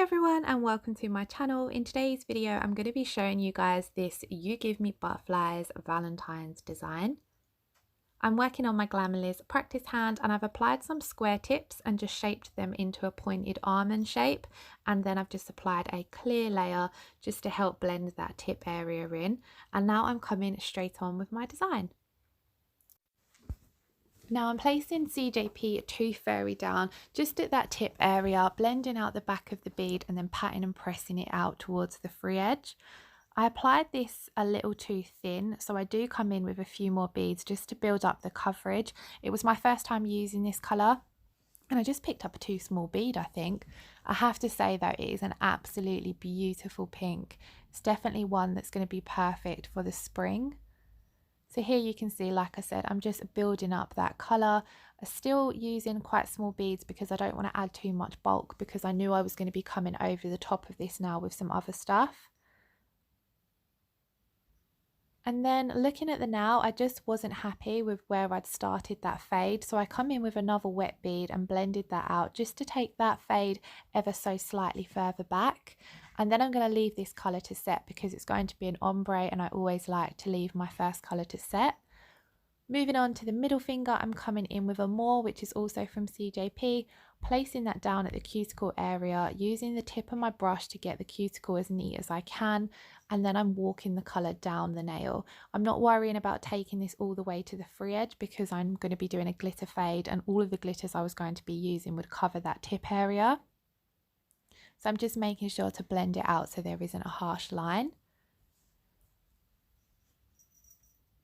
everyone and welcome to my channel. In today's video I'm going to be showing you guys this You Give Me Butterflies Valentine's design. I'm working on my Glamerliz practice hand and I've applied some square tips and just shaped them into a pointed almond shape, and then I've just applied a clear layer just to help blend that tip area in, and now I'm coming straight on with my design. Now I'm placing CJP Tooth Fairy down just at that tip area, blending out the back of the bead and then patting and pressing it out towards the free edge. I applied this a little too thin, so I do come in with a few more beads just to build up the coverage. It was my first time using this colour and I just picked up a too small bead, I think. I have to say though, it is an absolutely beautiful pink. It's definitely one that's going to be perfect for the spring. So here you can see, like I said, I'm just building up that colour. I'm still using quite small beads because I don't want to add too much bulk, because I knew I was going to be coming over the top of this now with some other stuff. And then looking at the nail, I just wasn't happy with where I'd started that fade. So I come in with another wet bead and blended that out just to take that fade ever so slightly further back. And then I'm going to leave this colour to set because it's going to be an ombre and I always like to leave my first colour to set. Moving on to the middle finger, I'm coming in with Amor, which is also from CJP, placing that down at the cuticle area, using the tip of my brush to get the cuticle as neat as I can, and then I'm walking the colour down the nail. I'm not worrying about taking this all the way to the free edge because I'm going to be doing a glitter fade and all of the glitters I was going to be using would cover that tip area. So I'm just making sure to blend it out so there isn't a harsh line.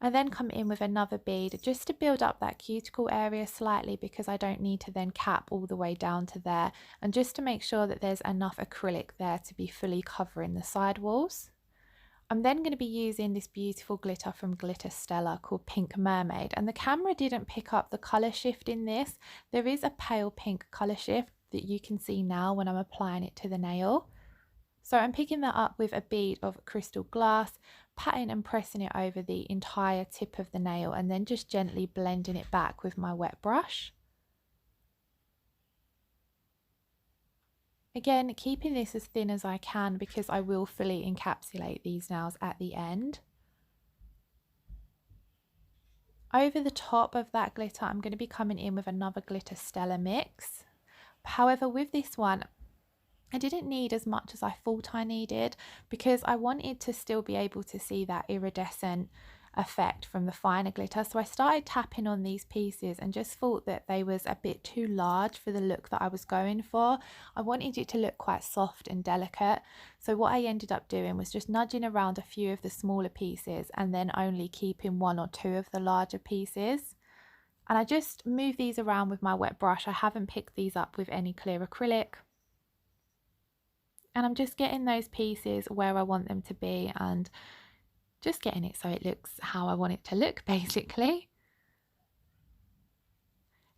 I then come in with another bead just to build up that cuticle area slightly because I don't need to then cap all the way down to there, and just to make sure that there's enough acrylic there to be fully covering the side walls. I'm then going to be using this beautiful glitter from Stella called Pink Mermaid, and the camera didn't pick up the colour shift in this. There is a pale pink colour shift that you can see now when I'm applying it to the nail. So I'm picking that up with a bead of crystal glass, patting and pressing it over the entire tip of the nail, and then just gently blending it back with my wet brush. Again, keeping this as thin as I can because I will fully encapsulate these nails at the end. Over the top of that glitter, I'm going to be coming in with another glitter Stella mix. However, with this one, I didn't need as much as I thought I needed because I wanted to still be able to see that iridescent effect from the finer glitter. So I started tapping on these pieces and just thought that they was a bit too large for the look that I was going for. I wanted it to look quite soft and delicate. So what I ended up doing was just nudging around a few of the smaller pieces and then only keeping one or two of the larger pieces. And I just move these around with my wet brush. I haven't picked these up with any clear acrylic. And I'm just getting those pieces where I want them to be and just getting it so it looks how I want it to look, basically.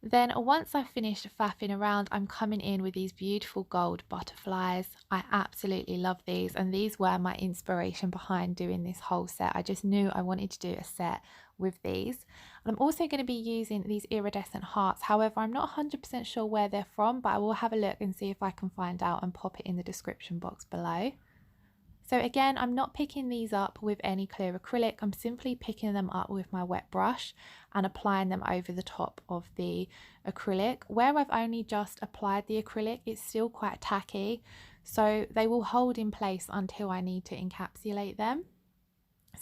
Then once I've finished faffing around, I'm coming in with these beautiful gold butterflies. I absolutely love these, and these were my inspiration behind doing this whole set. I just knew I wanted to do a set with these. And I'm also going to be using these iridescent hearts. However, I'm not 100% sure where they're from, but I will have a look and see if I can find out and pop it in the description box below. So again, I'm not picking these up with any clear acrylic. I'm simply picking them up with my wet brush and applying them over the top of the acrylic. Where I've only just applied the acrylic, it's still quite tacky, so they will hold in place until I need to encapsulate them.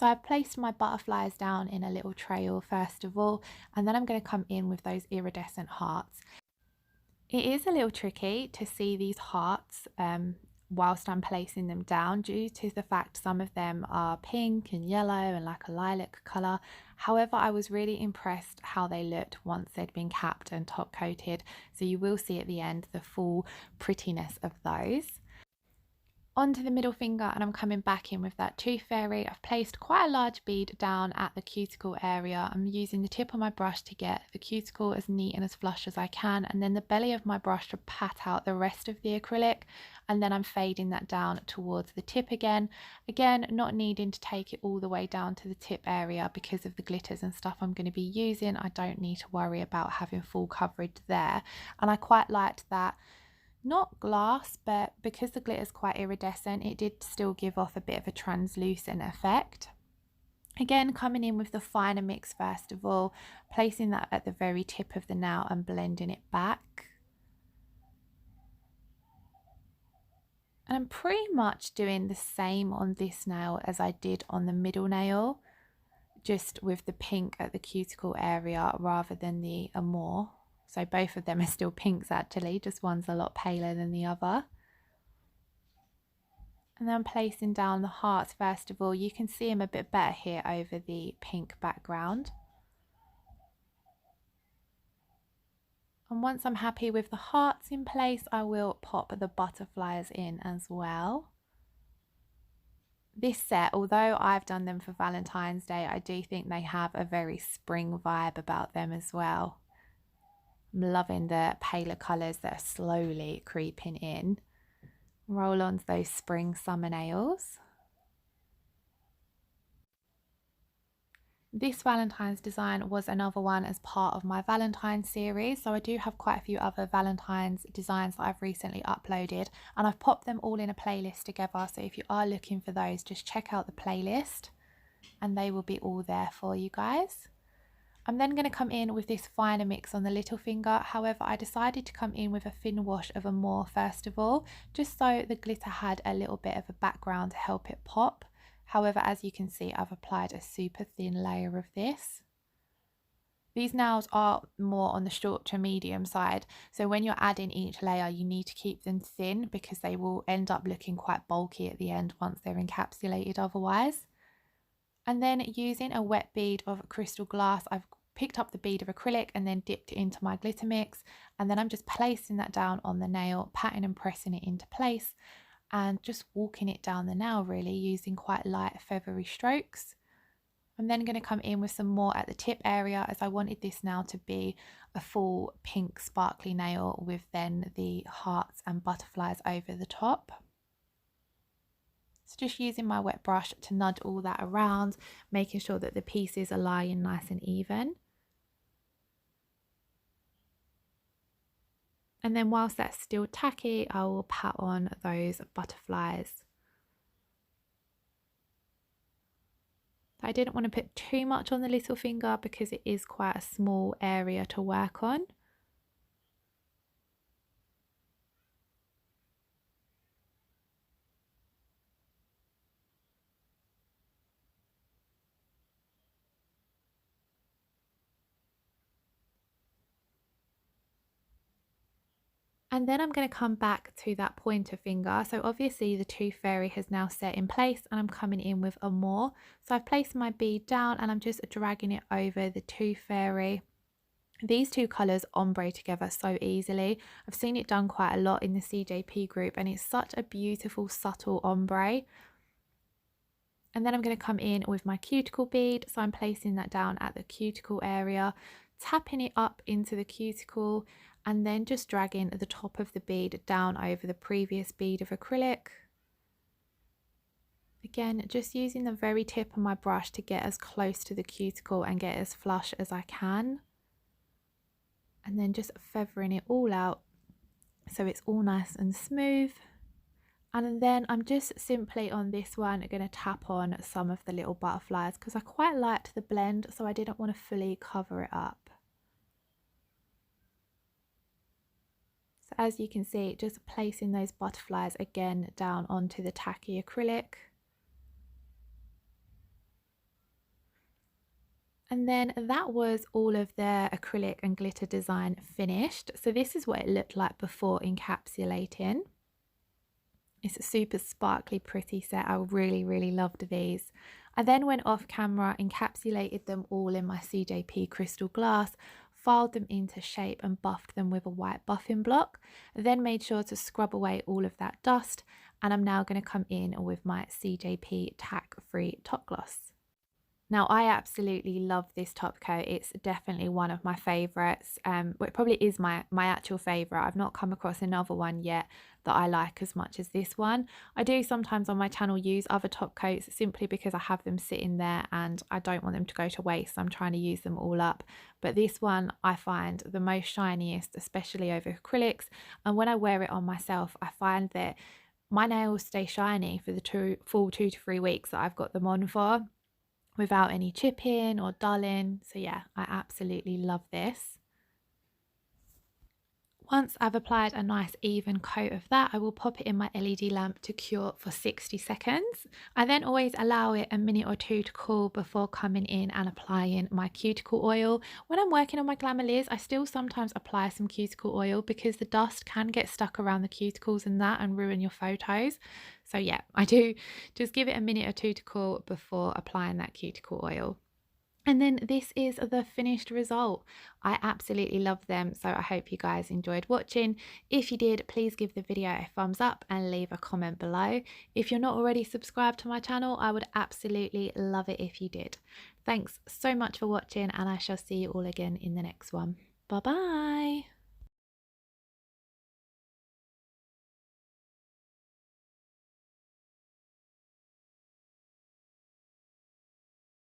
So I've placed my butterflies down in a little trail first of all, and then I'm going to come in with those iridescent hearts. It is a little tricky to see these hearts whilst I'm placing them down due to the fact some of them are pink and yellow and like a lilac colour. However, I was really impressed how they looked once they'd been capped and top coated, so you will see at the end the full prettiness of those. Onto the middle finger, and I'm coming back in with that Tooth Fairy. I've placed quite a large bead down at the cuticle area. I'm using the tip of my brush to get the cuticle as neat and as flush as I can, and then the belly of my brush to pat out the rest of the acrylic, and then I'm fading that down towards the tip again. Again, not needing to take it all the way down to the tip area because of the glitters and stuff I'm going to be using. I don't need to worry about having full coverage there, and I quite liked that not glass, but because the glitter is quite iridescent, it did still give off a bit of a translucent effect. Again, coming in with the finer mix first of all, placing that at the very tip of the nail and blending it back. And I'm pretty much doing the same on this nail as I did on the middle nail, just with the pink at the cuticle area rather than the Amor. So both of them are still pinks actually, just one's a lot paler than the other. And then placing down the hearts first of all. You can see them a bit better here over the pink background. And once I'm happy with the hearts in place, I will pop the butterflies in as well. This set, although I've done them for Valentine's Day, I do think they have a very spring vibe about them as well. I'm loving the paler colours that are slowly creeping in. Roll on to those spring summer nails. This Valentine's design was another one as part of my Valentine's series, so I do have quite a few other Valentine's designs that I've recently uploaded, and I've popped them all in a playlist together, so if you are looking for those, just check out the playlist and they will be all there for you guys. I'm then going to come in with this finer mix on the little finger. However, I decided to come in with a thin wash of Amor first of all, just so the glitter had a little bit of a background to help it pop. However, as you can see, I've applied a super thin layer of this. These nails are more on the short to medium side, so when you're adding each layer, you need to keep them thin because they will end up looking quite bulky at the end once they're encapsulated otherwise. And then using a wet bead of crystal glass, I've picked up the bead of acrylic and then dipped it into my glitter mix, and then I'm just placing that down on the nail, patting and pressing it into place and just walking it down the nail really, using quite light feathery strokes. I'm then going to come in with some more at the tip area, as I wanted this nail to be a full pink sparkly nail with then the hearts and butterflies over the top. So just using my wet brush to nudge all that around, making sure that the pieces are lying nice and even. And then whilst that's still tacky, I will pat on those butterflies. I didn't want to put too much on the little finger because it is quite a small area to work on. And then I'm going to come back to that pointer finger. So obviously the tooth fairy has now set in place and I'm coming in with Amor. So I've placed my bead down and I'm just dragging it over the tooth fairy. These two colours ombre together so easily. I've seen it done quite a lot in the CJP group and it's such a beautiful subtle ombre. And then I'm going to come in with my cuticle bead. So I'm placing that down at the cuticle area, tapping it up into the cuticle, and then just dragging the top of the bead down over the previous bead of acrylic. Again, just using the very tip of my brush to get as close to the cuticle and get as flush as I can. And then just feathering it all out so it's all nice and smooth. And then I'm just simply on this one going to tap on some of the little butterflies because I quite liked the blend, so I didn't want to fully cover it up. So as you can see, just placing those butterflies again down onto the tacky acrylic. And then that was all of the acrylic and glitter design finished. So this is what it looked like before encapsulating. It's a super sparkly, pretty set. I really loved these. I then went off camera, encapsulated them all in my CJP crystal glass, filed them into shape and buffed them with a white buffing block. I then made sure to scrub away all of that dust, and I'm now going to come in with my CJP Tack Free Top Gloss. Now I absolutely love this top coat. It's definitely one of my favourites. Well, it probably is my actual favourite. I've not come across another one yet that I like as much as this one. I do sometimes on my channel use other top coats simply because I have them sitting there and I don't want them to go to waste. I'm trying to use them all up. But this one I find the most shiniest, especially over acrylics. And when I wear it on myself, I find that my nails stay shiny for the full 2 to 3 weeks that I've got them on for, without any chipping or dulling. So yeah, I absolutely love this. Once I've applied a nice even coat of that, I will pop it in my LED lamp to cure for 60 seconds. I then always allow it a minute or two to cool before coming in and applying my cuticle oil. When I'm working on my Glamerliz, I still sometimes apply some cuticle oil because the dust can get stuck around the cuticles and that and ruin your photos. So yeah, I do just give it a minute or two to cool before applying that cuticle oil. And then this is the finished result. I absolutely love them, so I hope you guys enjoyed watching. If you did, please give the video a thumbs up and leave a comment below. If you're not already subscribed to my channel, I would absolutely love it if you did. Thanks so much for watching, and I shall see you all again in the next one. Bye bye.